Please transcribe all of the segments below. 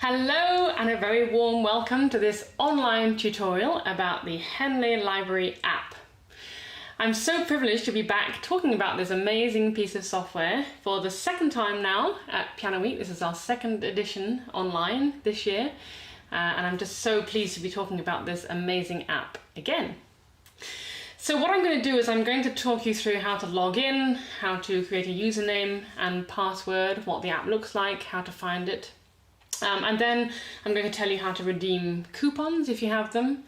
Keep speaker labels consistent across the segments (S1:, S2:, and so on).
S1: Hello and a very warm welcome to this online tutorial about the Henle Library app. I'm so privileged to be back talking about this amazing piece of software for the second time now at Piano Week. This is our second edition online this year, and I'm just so pleased to be talking about this amazing app again. So what I'm going to do is I'm going to talk you through how to log in, how to create a username and password, what the app looks like, how to find it. And then I'm going to tell you how to redeem coupons if you have them.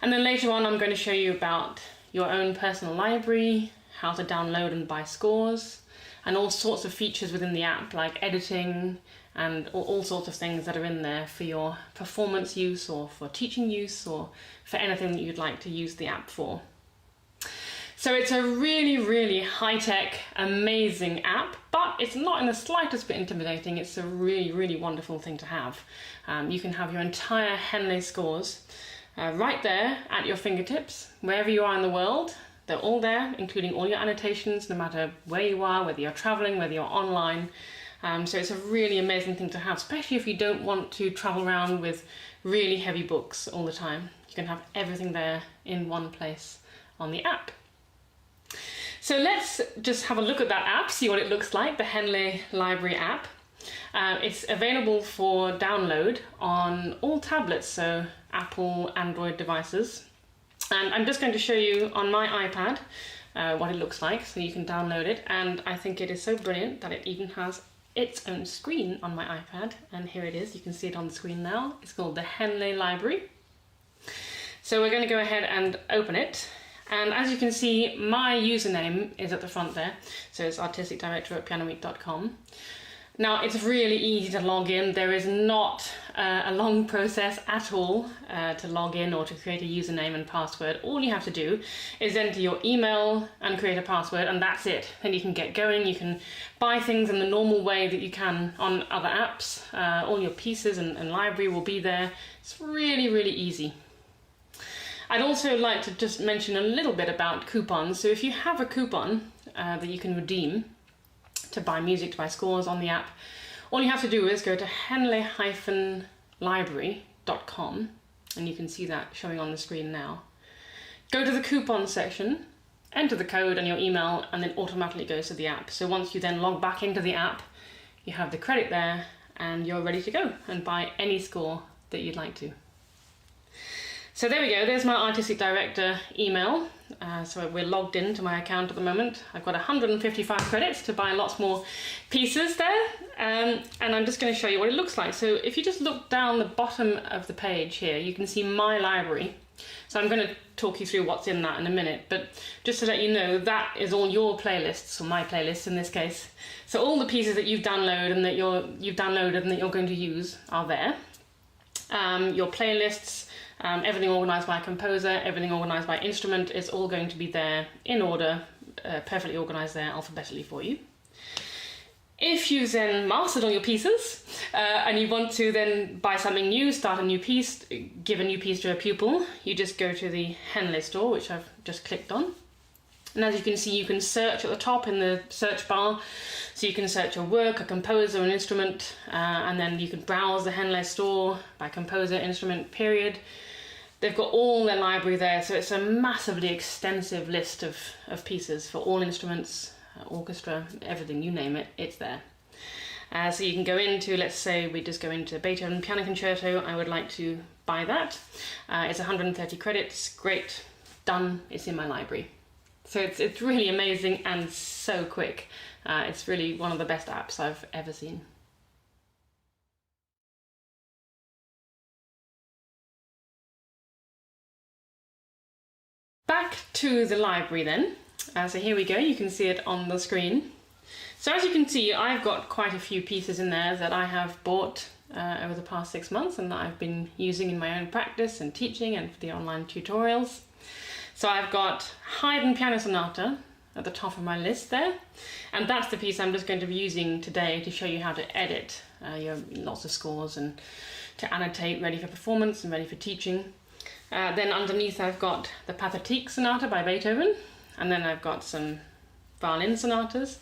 S1: And then later on I'm going to show you about your own personal library, how to download and buy scores, and all sorts of features within the app like editing and all sorts of things that are in there for your performance use or for teaching use or for anything that you'd like to use the app for. So it's a really high-tech, amazing app, but it's not in the slightest bit intimidating. It's a really wonderful thing to have. You can have your entire Henle scores right there at your fingertips, wherever you are in the world. They're all there, including all your annotations, no matter where you are, whether you're traveling, whether you're online. So it's a really amazing thing to have, especially if you don't want to travel around with really heavy books all the time. You can have everything there in one place on the app. So let's just have a look at that app, see what it looks like, the Henle Library app. It's available for download on all tablets, so Apple, Android devices. And I'm just going to show you on my iPad what it looks like, so you can download it. And I think it is so brilliant that it even has its own screen on my iPad. And here it is, you can see it on the screen now. It's called the Henle Library. So we're going to go ahead and open it. And as you can see, my username is at the front there. So it's artisticdirector@pianoweek.com. Now it's really easy to log in. There is not a long process at all to log in or to create a username and password. All you have to do is enter your email and create a password, and that's it. Then you can get going. You can buy things in the normal way that you can on other apps. All your pieces and library will be there. It's really easy. I'd also like to just mention a little bit about coupons. So if you have a coupon that you can redeem to buy music, to buy scores on the app, all you have to do is go to henle-library.com, and you can see that showing on the screen now. Go to the coupon section, enter the code and your email, and then automatically goes to the app. So once you then log back into the app, you have the credit there and you're ready to go and buy any score that you'd like to. So there we go, there's my Artistic Director email. So we're logged into my account at the moment. I've got 155 credits to buy lots more pieces there. And I'm just going to show you what it looks like. So if you just look down the bottom of the page here, you can see my library. So I'm going to talk you through what's in that in a minute. But just to let you know, that is all your playlists, or my playlists in this case. So all the pieces that you've downloaded and that you're going to use are there. Your playlists, everything organised by composer, everything organised by instrument is all going to be there in order, perfectly organised there alphabetically for you. If you've then mastered all your pieces and you want to then buy something new, start a new piece, give a new piece to a pupil, you just go to the Henle store, which I've just clicked on. And as you can see, you can search at the top in the search bar. So you can search a work, a composer, an instrument, and then you can browse the Henle store by composer, instrument, period. They've got all their library there, so it's a massively extensive list of pieces for all instruments, orchestra, everything, you name it, it's there. So you can go into, let's say we just go into Beethoven Piano Concerto, I would like to buy that. It's 130 credits, great, done, it's in my library. So it's really amazing and so quick. It's really one of the best apps I've ever seen. Back to the library then. So here we go, you can see it on the screen. So as you can see, I've got quite a few pieces in there that I have bought over the past 6 months and that I've been using in my own practice and teaching and for the online tutorials. So I've got Haydn Piano Sonata at the top of my list there, and that's the piece I'm just going to be using today to show you how to edit your lots of scores and to annotate ready for performance and ready for teaching. Then underneath I've got the Pathétique Sonata by Beethoven, and then I've got some violin sonatas.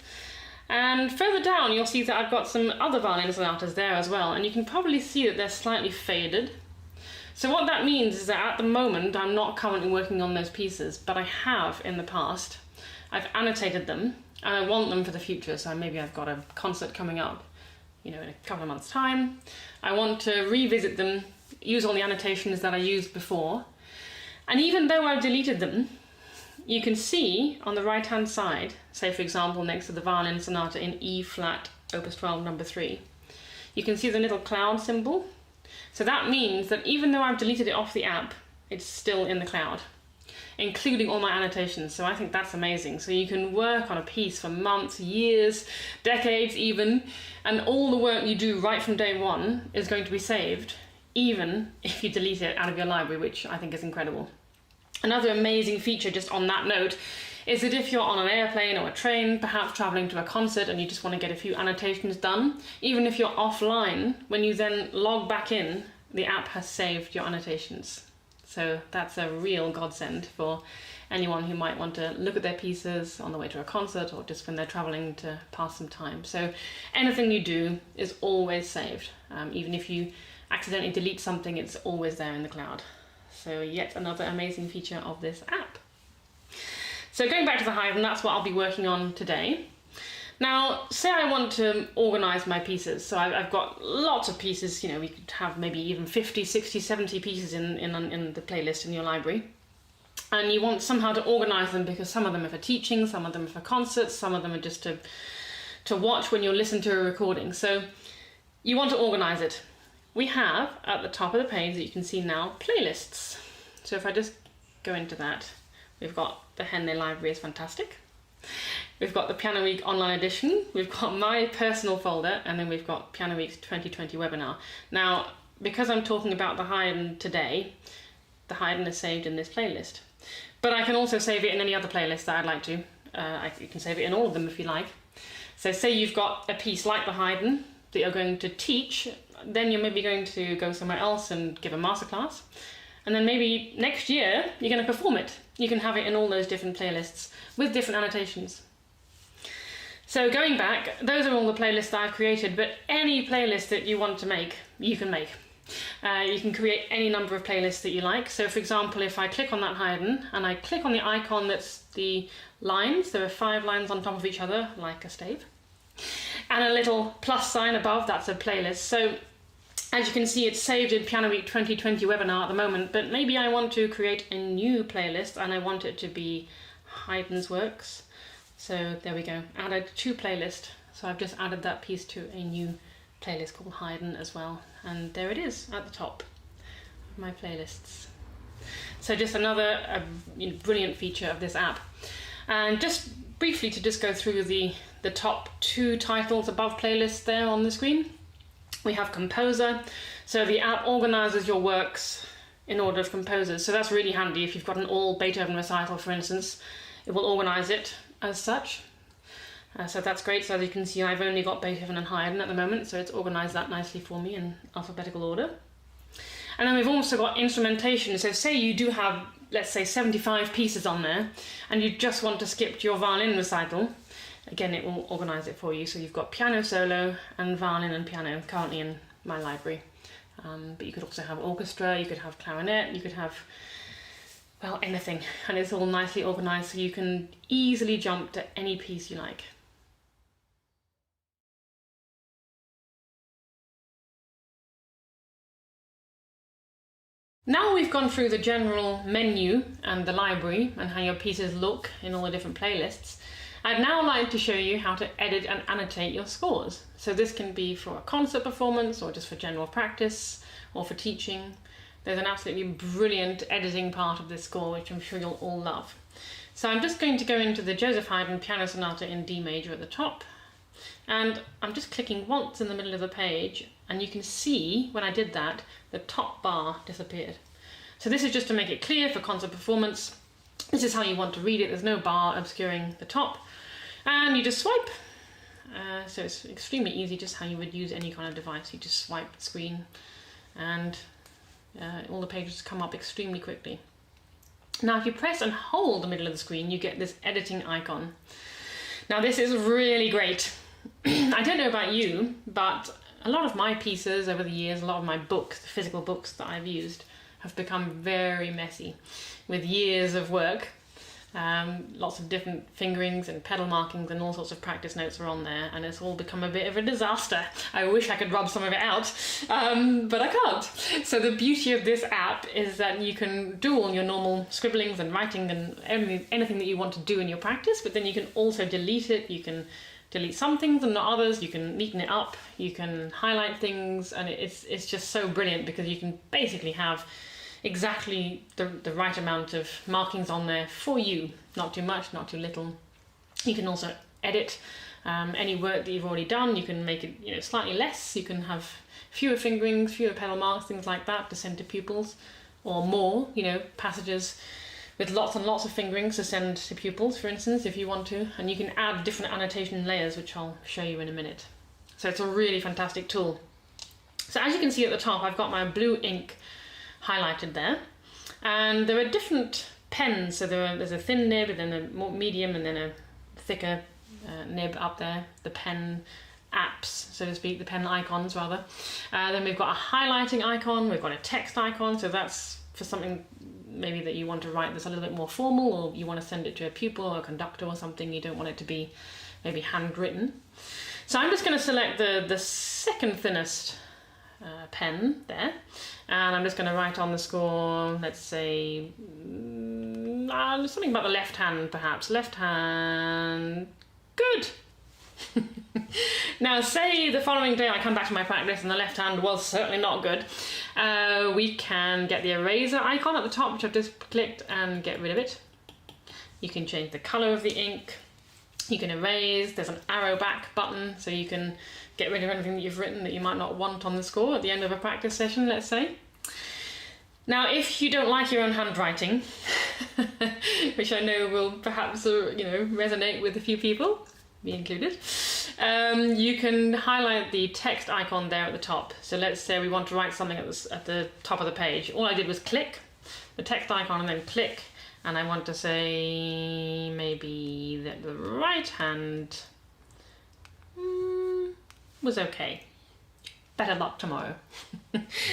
S1: And further down you'll see that I've got some other violin sonatas there as well, and you can probably see that they're slightly faded. So what that means is that at the moment I'm not currently working on those pieces, but I have in the past. I've annotated them and I want them for the future, so maybe I've got a concert coming up, you know, in a couple of months' time. I want to revisit them, use all the annotations that I used before, and even though I've deleted them, you can see on the right hand side, say for example next to the violin sonata in E flat opus 12 number 3, you can see the little cloud symbol. So that means that even though I've deleted it off the app, it's still in the cloud, including all my annotations. So I think that's amazing. So you can work on a piece for months, years, decades even, and all the work you do right from day one is going to be saved, even if you delete it out of your library, which I think is incredible. Another amazing feature just on that note is that if you're on an airplane or a train, perhaps traveling to a concert and you just want to get a few annotations done, even if you're offline, when you then log back in, the app has saved your annotations. So that's a real godsend for anyone who might want to look at their pieces on the way to a concert or just when they're traveling to pass some time. So anything you do is always saved. Even if you accidentally delete something, it's always there in the cloud. So yet another amazing feature of this app. So going back to the Haydn, that's what I'll be working on today. Now, say I want to organize my pieces. So I've got lots of pieces, you know, we could have maybe even 50, 60, 70 pieces in the playlist in your library. And you want somehow to organize them because some of them are for teaching, some of them are for concerts, some of them are just to watch when you listen to a recording. So you want to organize it. We have at the top of the page that you can see now playlists. So if I just go into that, we've got the Henle library is fantastic. We've got the Piano Week online edition, we've got my personal folder, and then we've got Piano Week's 2020 webinar. Now, because I'm talking about the Haydn today, the Haydn is saved in this playlist. But I can also save it in any other playlist that I'd like to. You can save it in all of them if you like. So say you've got a piece like the Haydn that you're going to teach, then you're maybe going to go somewhere else and give a masterclass. And then maybe next year you're going to perform it. You can have it in all those different playlists with different annotations. So going back, those are all the playlists that I've created, but any playlist that you want to make, you can make. You can create any number of playlists that you like. So for example, if I click on that Haydn and I click on the icon that's the lines, there are 5 lines on top of each other, like a stave, and a little plus sign above, that's a playlist. So as you can see, it's saved in Piano Week 2020 webinar at the moment, but maybe I want to create a new playlist and I want it to be Haydn's works. So there we go, added to playlist. So I've just added that piece to a new playlist called Haydn as well. And there it is at the top of my playlists. So just another brilliant feature of this app. And just briefly to just go through the top 2 titles above playlists there on the screen. We have Composer. So the app organizes your works in order of composers. So that's really handy if you've got an all Beethoven recital, for instance. It will organize it as such. So that's great. So as you can see, I've only got Beethoven and Haydn at the moment, so it's organized that nicely for me in alphabetical order. And then we've also got instrumentation. So say you do have, let's say, 75 pieces on there, and you just want to skip to your violin recital, again, it will organize it for you. So you've got piano solo and violin and piano currently in my library. But you could also have orchestra, you could have clarinet, you could have, well, anything. And it's all nicely organized so you can easily jump to any piece you like. Now we've gone through the general menu and the library and how your pieces look in all the different playlists, I'd now like to show you how to edit and annotate your scores. So this can be for a concert performance or just for general practice or for teaching. There's an absolutely brilliant editing part of this score which I'm sure you'll all love. So I'm just going to go into the Joseph Haydn Piano Sonata in D major at the top, and I'm just clicking once in the middle of the page, and you can see when I did that the top bar disappeared. So this is just to make it clear for concert performance. This is how you want to read it. There's no bar obscuring the top, and you just swipe. So it's extremely easy, just how you would use any kind of device. You just swipe the screen and all the pages come up extremely quickly. Now if you press and hold the middle of the screen, you get this editing icon. Now this is really great. I don't know about you, but a lot of my pieces over the years, a lot of my books, the physical books that I've used, have become very messy with years of work. Lots of different fingerings and pedal markings and all sorts of practice notes are on there, and it's all become a bit of a disaster. I wish I could rub some of it out, but I can't. So the beauty of this app is that you can do all your normal scribblings and writing and anything that you want to do in your practice, but then you can also delete it. You can delete some things and not others. You can neaten it up, you can highlight things, and it's just so brilliant because you can basically have exactly the right amount of markings on there for you. Not too much, not too little. You can also edit any work that you've already done. You can make it slightly less. You can have fewer fingerings, fewer pedal marks, things like that to send to pupils, or more, passages with lots and lots of fingerings to send to pupils, for instance, if you want to. And you can add different annotation layers, which I'll show you in a minute. So it's a really fantastic tool. So as you can see at the top, I've got my blue ink highlighted there, and there are different pens. So there's a thin nib, and then a more medium, and then a thicker nib up there, the pen apps, so to speak, the pen icons rather. Then we've got a highlighting icon, we've got a text icon, so that's for something maybe that you want to write that's a little bit more formal, or you want to send it to a pupil or a conductor or something, you don't want it to be maybe handwritten. So I'm just going to select the second thinnest pen there, and I'm just going to write on the score, let's say something about the left hand, perhaps. Left hand, good. Now say the following day I come back to my practice and the left hand was certainly not good. We can get the eraser icon at the top, which I've just clicked, and get rid of it. You can change the colour of the ink. You can erase. There's an arrow back button, so you can get rid of anything that you've written that you might not want on the score at the end of a practice session, let's say. Now, if you don't like your own handwriting, which I know will perhaps resonate with a few people, me included, you can highlight the text icon there at the top. So let's say we want to write something at the top of the page. All I did was click the text icon and then click, and I want to say maybe that the right hand was okay. Better luck tomorrow.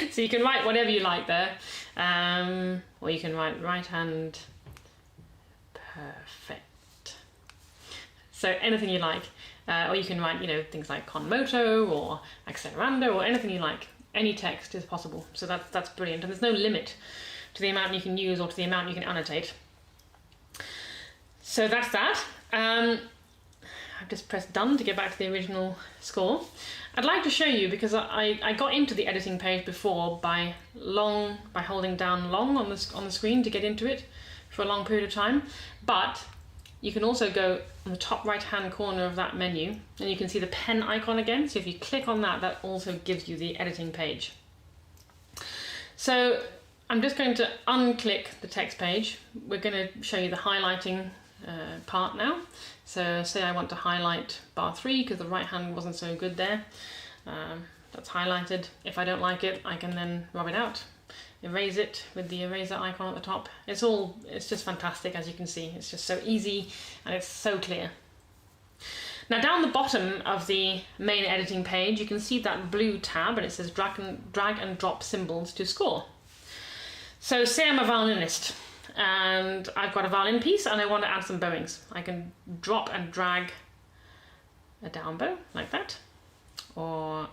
S1: So you can write whatever you like there, or you can write right hand perfect. So anything you like, or you can write things like con moto or accelerando or anything you like. Any text is possible. So that's brilliant, and there's no limit to the amount you can use or to the amount you can annotate. So that's that. I've just pressed done to get back to the original score. I'd like to show you, because I got into the editing page before by holding down long on the screen to get into it for a long period of time, but you can also go on the top right hand corner of that menu and you can see the pen icon again. So if you click on that, that also gives you the editing page. So I'm just going to unclick the text page. We're going to show you the highlighting part now. So say I want to highlight bar 3 because the right hand wasn't so good there. That's highlighted. If I don't like it, I can then rub it out, erase it with the eraser icon at the top. It's just fantastic, as you can see. It's just so easy and it's so clear. Now down the bottom of the main editing page, you can see that blue tab, and it says drag and drop symbols to score. So say I'm a violinist and I've got a violin piece and I want to add some bowings. I can drop and drag a down bow like that, or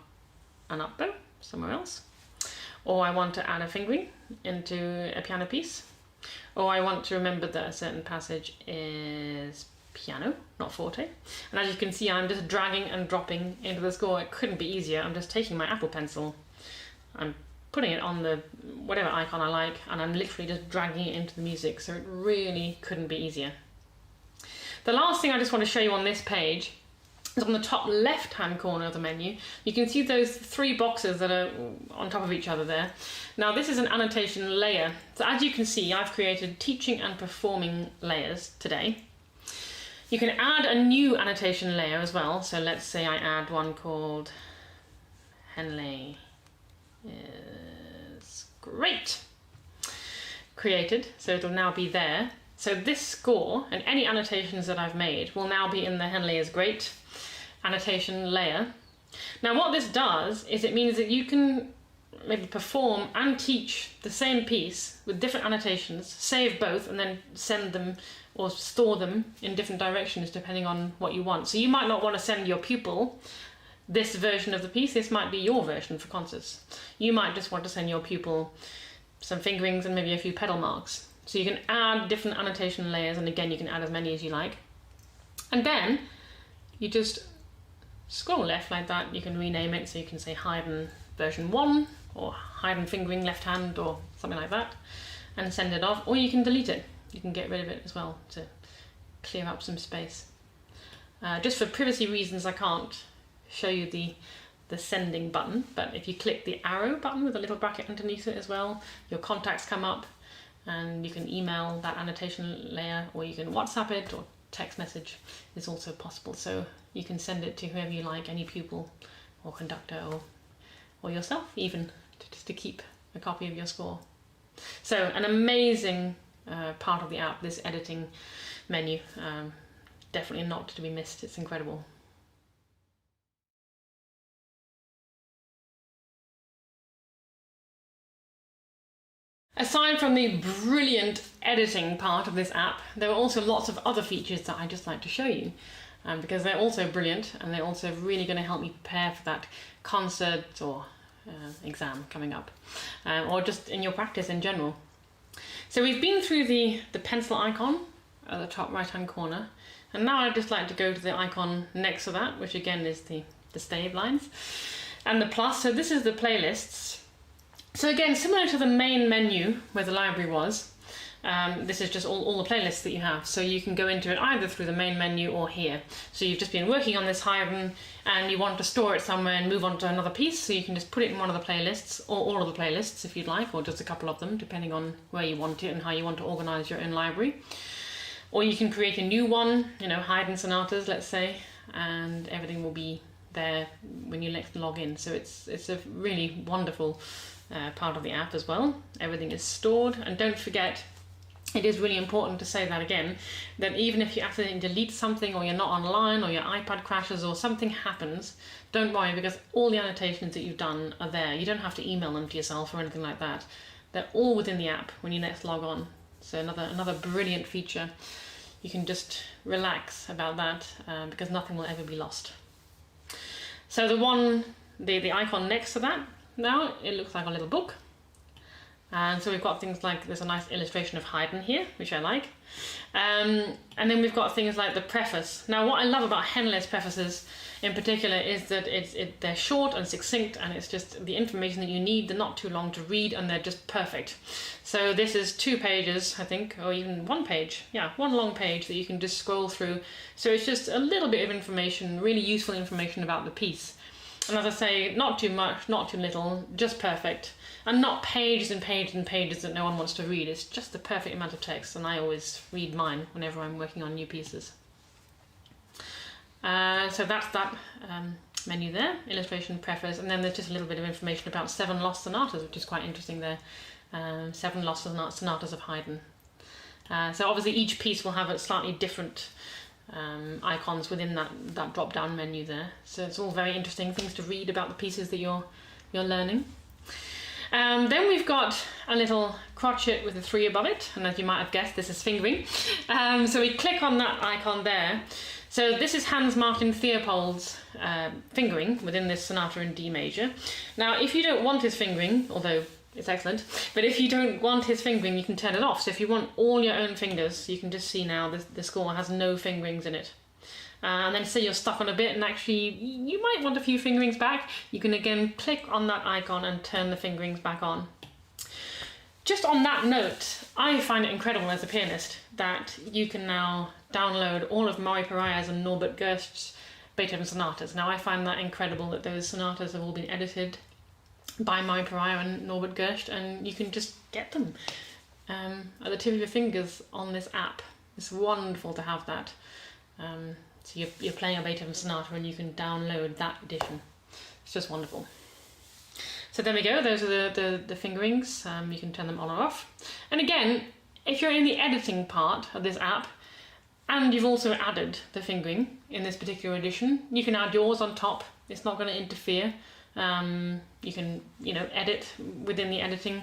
S1: an up bow somewhere else, or I want to add a fingering into a piano piece, or I want to remember that a certain passage is piano, not forte. And as you can see, I'm just dragging and dropping into the score. It couldn't be easier. I'm just taking my Apple Pencil, I'm putting it on the whatever icon I like, and I'm literally just dragging it into the music. So it really couldn't be easier. The last thing I just want to show you on this page is on the top left hand corner of the menu. You can see those 3 boxes that are on top of each other there. Now this is an annotation layer. So as you can see, I've created teaching and performing layers today. You can add a new annotation layer as well. So let's say I add one called Henle is great. Created, so it'll now be there. So this score and any annotations that I've made will now be in the Henle is Great annotation layer. Now what this does is it means that you can maybe perform and teach the same piece with different annotations, save both, and then send them or store them in different directions depending on what you want. So you might not want to send your pupil this version of the piece. This might be your version for concerts. You might just want to send your pupil some fingerings and maybe a few pedal marks. So you can add different annotation layers, and again you can add as many as you like. And then you just scroll left like that. You can rename it, so you can say Haydn version 1 or Haydn fingering left hand or something like that, and send it off, or you can delete it. You can get rid of it as well to clear up some space. Just for privacy reasons I can't show you the sending button, but if you click the arrow button with a little bracket underneath it as well, your contacts come up and you can email that annotation layer, or you can WhatsApp it, or text message is also possible. So you can send it to whoever you like, any pupil or conductor or yourself even, just to keep a copy of your score. So an amazing part of the app, this editing menu, definitely not to be missed. It's incredible. Aside from the brilliant editing part of this app, there are also lots of other features that I just like to show you, because they're also brilliant and they're also really going to help me prepare for that concert or exam coming up, or just in your practice in general. So we've been through the pencil icon at the top right hand corner, and now I'd just like to go to the icon next to that, which again is the stave lines, and the plus. So this is the playlists. So again, similar to the main menu where the library was, this is just all the playlists that you have. So you can go into it either through the main menu or here. So you've just been working on this Haydn and you want to store it somewhere and move on to another piece, so you can just put it in one of the playlists, or all of the playlists if you'd like, or just a couple of them, depending on where you want it and how you want to organise your own library. Or you can create a new one, you know, Haydn sonatas, let's say, and everything will be there when you next log in. So it's a really wonderful part of the app as well. Everything is stored, and don't forget, it is really important to say that again, that even if you accidentally delete something, or you're not online, or your iPad crashes, or something happens, don't worry, because all the annotations that you've done are there. You don't have to email them to yourself or anything like that. They're all within the app when you next log on. So another brilliant feature. You can just relax about that, because nothing will ever be lost. So the icon next to that, now it looks like a little book. And so we've got things like, there's a nice illustration of Haydn here, which I like. And then we've got things like the preface. Now what I love about Henle's prefaces in particular is that they're short and succinct, and it's just the information that you need. They're not too long to read, and they're just perfect. So this is 2 pages, I think, or even 1 page. Yeah, 1 long page that you can just scroll through. So it's just a little bit of information, really useful information about the piece. And as I say, not too much, not too little, just perfect. And not pages and pages and pages that no one wants to read. It's just the perfect amount of text, and I always read mine whenever I'm working on new pieces. So that's that menu there, illustration, preface, and then there's just a little bit of information about 7 lost sonatas, which is quite interesting there. 7 lost sonatas of Haydn. So obviously each piece will have a slightly different icons within that drop-down menu there. So it's all very interesting things to read about the pieces that you're learning. Then we've got a little crotchet with a 3 above it, and as you might have guessed, this is fingering. So we click on that icon there. So this is Hans Martin Theopold's fingering within this sonata in D major. Now if you don't want his fingering, although it's excellent, but if you don't want his fingering, you can turn it off. So if you want all your own fingers, you can just see now the score has no fingerings in it. And then say you're stuck on a bit and actually you might want a few fingerings back, you can again click on that icon and turn the fingerings back on. Just on that note, I find it incredible as a pianist that you can now download all of Maury Pariah's and Norbert Gerst's Beethoven sonatas. Now I find that incredible that those sonatas have all been edited by Maury Pariah and Norbert Gerst, and you can just get them at the tip of your fingers on this app. It's wonderful to have that. So you're playing a Beethoven sonata and you can download that edition. It's just wonderful. So there we go, those are the fingerings. You can turn them on or off. And again, if you're in the editing part of this app, and you've also added the fingering in this particular edition, you can add yours on top. It's not going to interfere. You can, edit within the editing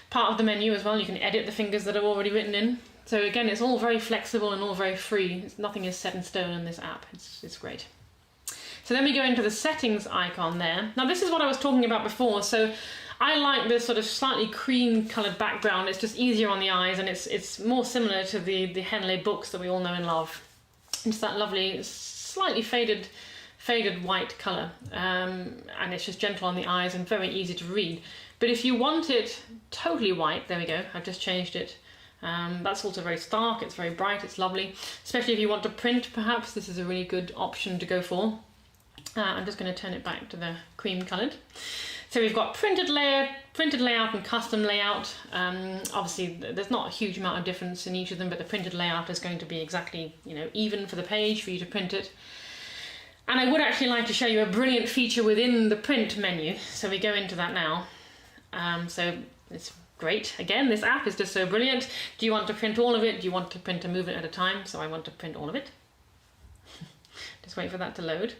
S1: part of the menu as well. You can edit the fingers that are already written in. So again, it's all very flexible and all very free. Nothing is set in stone in this app. It's great. So then we go into the settings icon there. Now this is what I was talking about before. So I like this sort of slightly cream coloured background. It's just easier on the eyes, and it's more similar to the Henle books that we all know and love. It's that lovely, slightly faded white colour, and it's just gentle on the eyes and very easy to read. But if you want it totally white, there we go, I've just changed it. That's also very stark, it's very bright, it's lovely. Especially if you want to print, perhaps, this is a really good option to go for. I'm just going to turn it back to the cream coloured. So we've got printed layout and custom layout. Obviously there's not a huge amount of difference in each of them, but the printed layout is going to be exactly, even for the page for you to print it. And I would actually like to show you a brilliant feature within the print menu. So we go into that now. So it's great. Again, this app is just so brilliant. Do you want to print all of it? Do you want to print a movement at a time? So I want to print all of it. Just wait for that to load.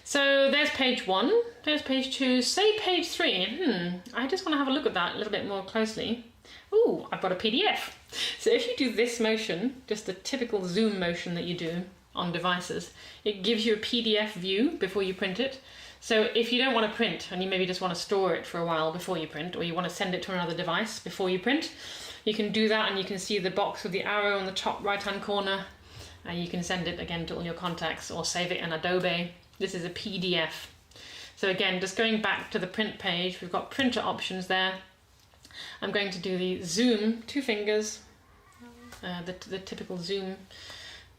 S1: So there's page 1, there's page 2, say page 3. I just want to have a look at that a little bit more closely. Ooh, I've got a PDF. So if you do this motion, just the typical zoom motion that you do on devices, it gives you a PDF view before you print it. So if you don't want to print and you maybe just want to store it for a while before you print, or you want to send it to another device before you print, you can do that, and you can see the box with the arrow on the top right hand corner, and you can send it again to all your contacts or save it in Adobe. This is a PDF. So again, just going back to the print page, we've got printer options there. I'm going to do the zoom, 2 fingers, the typical zoom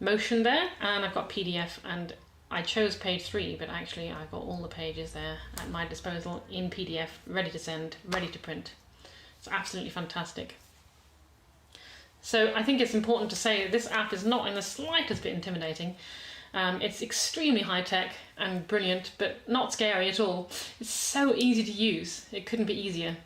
S1: motion there, and I've got PDF, and I chose page 3, but actually I've got all the pages there at my disposal in PDF, ready to send, ready to print. It's absolutely fantastic. So I think it's important to say that this app is not in the slightest bit intimidating. It's extremely high-tech and brilliant, but not scary at all. It's so easy to use. It couldn't be easier.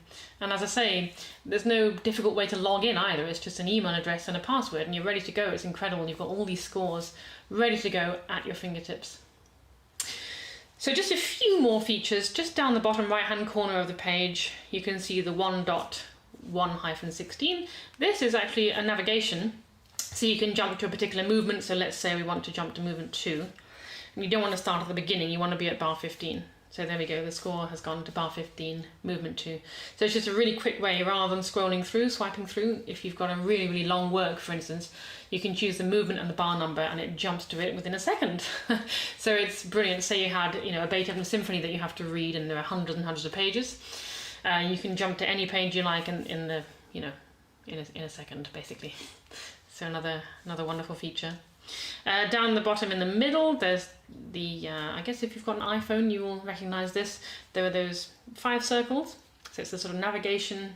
S1: And as I say, there's no difficult way to log in either. It's just an email address and a password, and you're ready to go. It's incredible. You've got all these scores ready to go at your fingertips. So just a few more features. Just down the bottom right-hand corner of the page, you can see the 1.1-16. This is actually a navigation. So you can jump to a particular movement. So let's say we want to jump to movement 2. And you don't want to start at the beginning, you want to be at bar 15. So there we go, the score has gone to bar 15, movement 2. So it's just a really quick way, rather than scrolling through, swiping through. If you've got a really, really long work, for instance, you can choose the movement and the bar number, and it jumps to it within a second. So it's brilliant. Say you had, a Beethoven symphony that you have to read, and there are hundreds and hundreds of pages. You can jump to any page you like in a second, basically. So another wonderful feature. Down the bottom in the middle, there's the, I guess if you've got an iPhone, you will recognize this. There are those 5 circles. So it's the sort of navigation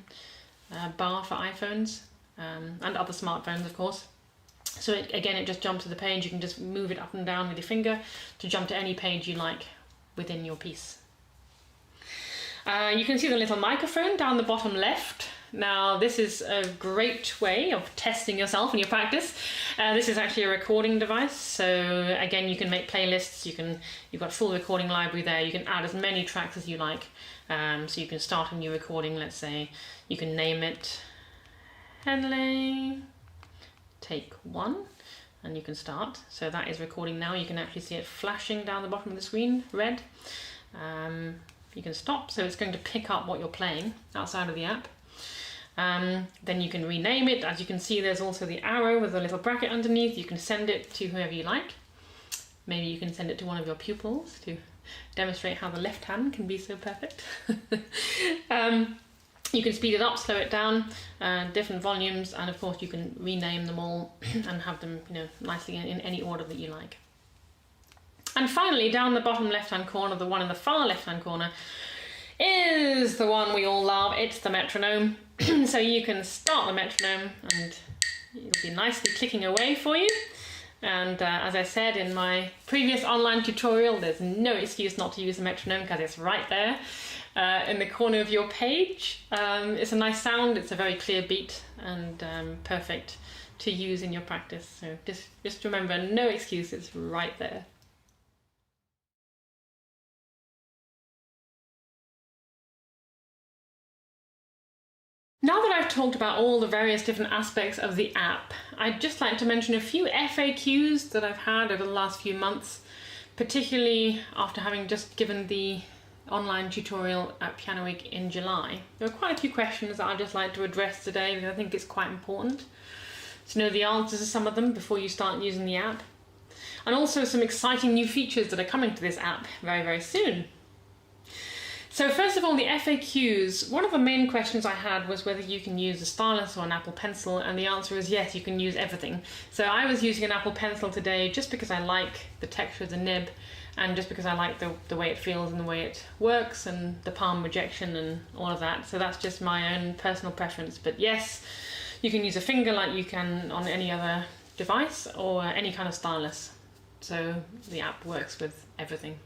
S1: bar for iPhones and other smartphones, of course. So it just jumps to the page. You can just move it up and down with your finger to jump to any page you like within your piece. You can see the little microphone down the bottom left. Now this is a great way of testing yourself and your practice. This is actually a recording device, so again you can make playlists, you've got a full recording library there, you can add as many tracks as you like. So you can start a new recording, let's say, you can name it Henle Take 1, and you can start. So that is recording now, you can actually see it flashing down the bottom of the screen, red. You can stop, so it's going to pick up what you're playing outside of the app. Then you can rename it. As you can see, there's also the arrow with a little bracket underneath. You can send it to whoever you like. Maybe you can send it to one of your pupils to demonstrate how the left hand can be so perfect. You can speed it up, slow it down, different volumes, and of course you can rename them all and have them nicely in any order that you like. And finally, down the bottom left-hand corner, the one in the far left-hand corner, is the one we all love. It's the metronome. So you can start the metronome and it'll be nicely clicking away for you. And as I said in my previous online tutorial, there's no excuse not to use the metronome because it's right there in the corner of your page. It's a nice sound, it's a very clear beat, and perfect to use in your practice. So just remember, no excuse, it's right there. Now that I've talked about all the various different aspects of the app, I'd just like to mention a few FAQs that I've had over the last few months, particularly after having just given the online tutorial at Piano Week in July. There are quite a few questions that I'd just like to address today because I think it's quite important to know the answers to some of them before you start using the app. And also some exciting new features that are coming to this app very, very soon. So first of all, the FAQs. One of the main questions I had was whether you can use a stylus or an Apple Pencil, and the answer is yes, you can use everything. So I was using an Apple Pencil today just because I like the texture of the nib, and just because I like the way it feels and the way it works, and the palm rejection and all of that. So that's just my own personal preference. But yes, you can use a finger like you can on any other device, or any kind of stylus. So the app works with everything.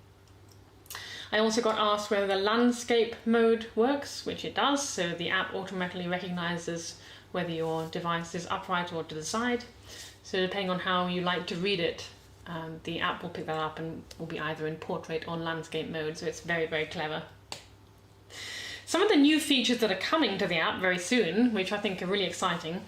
S1: I also got asked whether the landscape mode works, which it does, so the app automatically recognises whether your device is upright or to the side. So depending on how you like to read it, the app will pick that up and will be either in portrait or landscape mode, so it's very, very clever. Some of the new features that are coming to the app very soon, which I think are really exciting.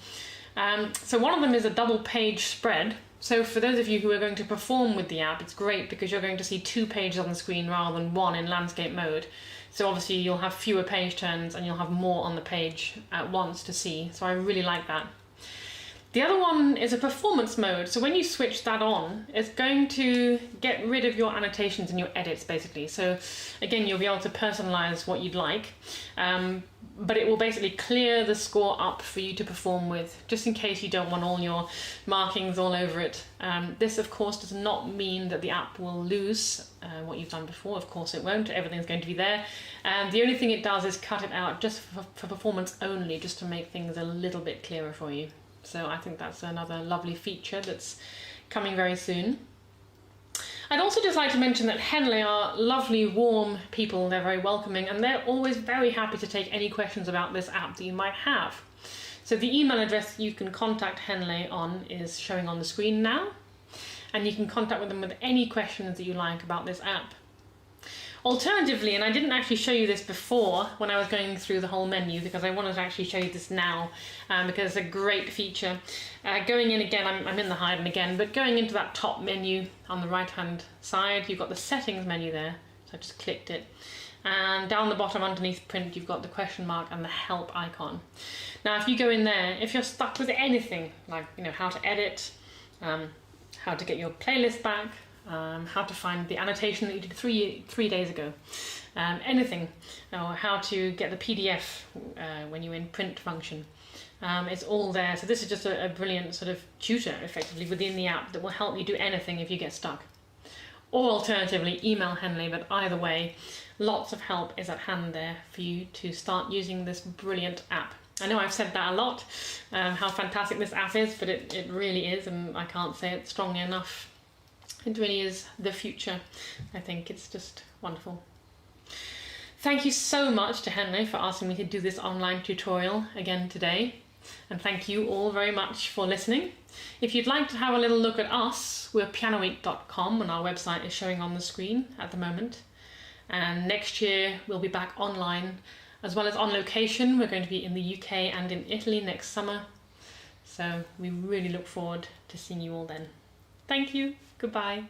S1: So one of them is a double page spread. So for those of you who are going to perform with the app, it's great because you're going to see 2 pages on the screen rather than 1 in landscape mode. So obviously you'll have fewer page turns and you'll have more on the page at once to see. So I really like that. The other one is a performance mode. So when you switch that on, it's going to get rid of your annotations and your edits basically. So again, you'll be able to personalize what you'd like, but it will basically clear the score up for you to perform with, just in case you don't want all your markings all over it. This of course does not mean that the app will lose what you've done before. Of course it won't, everything's going to be there. The only thing it does is cut it out just for performance only, just to make things a little bit clearer for you. So I think that's another lovely feature that's coming very soon. I'd also just like to mention that Henle are lovely, warm people. They're very welcoming, and they're always very happy to take any questions about this app that you might have. So the email address you can contact Henle on is showing on the screen now, and you can contact with them with any questions that you like about this app. Alternatively, and I didn't actually show you this before when I was going through the whole menu, because I wanted to actually show you this now, because it's a great feature. Going in again, I'm in the hide again, but going into that top menu on the right hand side, you've got the settings menu there. So I just clicked it. And down the bottom underneath print, you've got the question mark and the help icon. Now, if you go in there, if you're stuck with anything, like how to edit, how to get your playlist back, how to find the annotation that you did three days ago, anything, or how to get the PDF when you're in print function. It's all there. So this is just a brilliant sort of tutor effectively within the app that will help you do anything if you get stuck. Or alternatively, email Henle, but either way, lots of help is at hand there for you to start using this brilliant app. I know I've said that a lot, how fantastic this app is, but it really is, and I can't say it strongly enough. It really is the future. I think it's just wonderful. Thank you so much to Henle for asking me to do this online tutorial again today. And thank you all very much for listening. If you'd like to have a little look at us, we're pianoweek.com, and our website is showing on the screen at the moment. And next year we'll be back online as well as on location. We're going to be in the UK and in Italy next summer. So we really look forward to seeing you all then. Thank you. Goodbye.